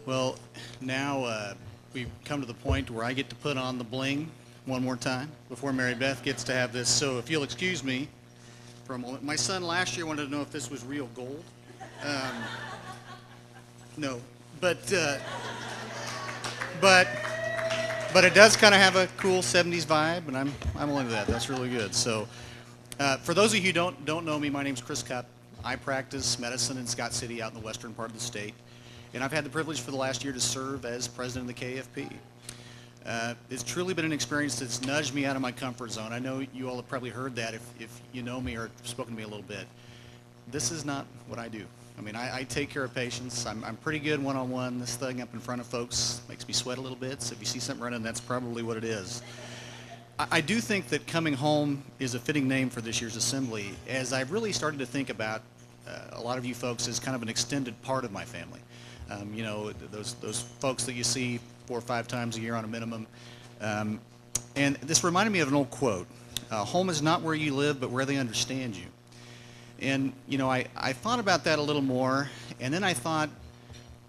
Well, now we've come to the point where I get to put on the bling one more time before Mary Beth gets to have this. So if you'll excuse me for a moment. My son last year wanted to know if this was real gold. No, but it does kind of have a cool 70s vibe, and I'm into that. That's really good. So for those of you who don't know me, my name's Chris Cupp. I practice medicine in Scott City out in the western part of the state. And I've had the privilege for the last year to serve as president of the KAFP. It's truly been an experience that's nudged me out of my comfort zone. I know you all have probably heard that if you know me or spoken to me a little bit. This is not what I do. I mean, I take care of patients. I'm pretty good one-on-one. This thing up in front of folks makes me sweat a little bit. So if you see something running, that's probably what it is. I do think that coming home is a fitting name for this year's assembly, as I've really started to think about a lot of you folks as kind of an extended part of my family. You know, those folks that you see 4 or 5 times a year on a minimum. And this reminded me of an old quote. Home is not where you live, but where they understand you. And, you know, I thought about that a little more, and then I thought,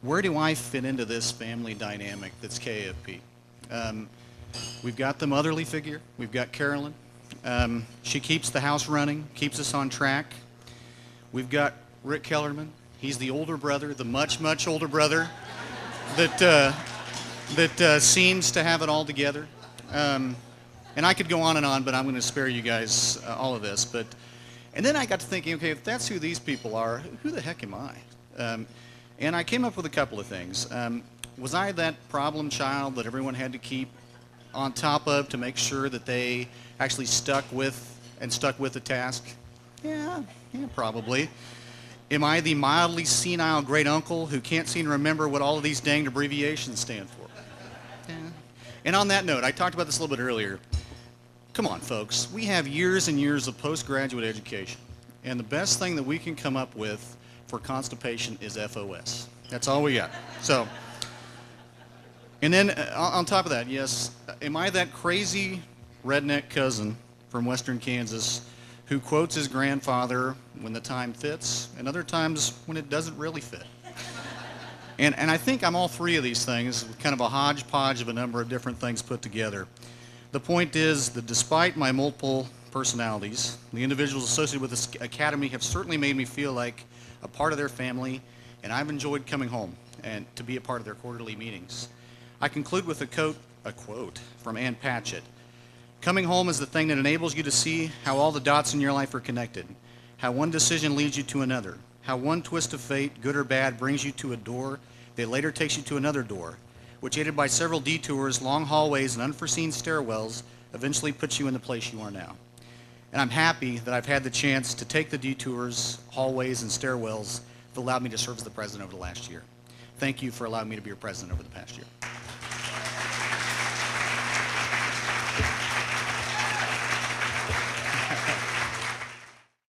where do I fit into this family dynamic that's KAFP? We've got the motherly figure. We've got Carolyn. She keeps the house running, keeps us on track. We've got Rick Kellerman. He's the older brother, the much older brother that seems to have it all together. And I could go on, but I'm going to spare you guys all of this. And then I got to thinking, okay, if that's who these people are, who the heck am I? And I came up with a couple of things. Was I that problem child that everyone had to keep on top of to make sure that they actually stuck with the task? Yeah, probably. Am I the mildly senile great uncle who can't seem to remember what all of these danged abbreviations stand for? Yeah. And on that note, I talked about this a little bit earlier. Come on, folks. We have years and years of postgraduate education. And the best thing that we can come up with for constipation is FOS. That's all we got. So, and then on top of that, yes, am I that crazy redneck cousin from western Kansas who quotes his grandfather when the time fits and other times when it doesn't really fit? And I think I'm all three of these things, kind of a hodgepodge of a number of different things put together. The point is that despite my multiple personalities, the individuals associated with this academy have certainly made me feel like a part of their family, and I've enjoyed coming home and to be a part of their quarterly meetings. I conclude with a quote from Ann Patchett. Coming home is the thing that enables you to see how all the dots in your life are connected, how one decision leads you to another, how one twist of fate, good or bad, brings you to a door that later takes you to another door, which, aided by several detours, long hallways, and unforeseen stairwells, eventually puts you in the place you are now. And I'm happy that I've had the chance to take the detours, hallways, and stairwells that allowed me to serve as the president over the last year. Thank you for allowing me to be your president over the past year.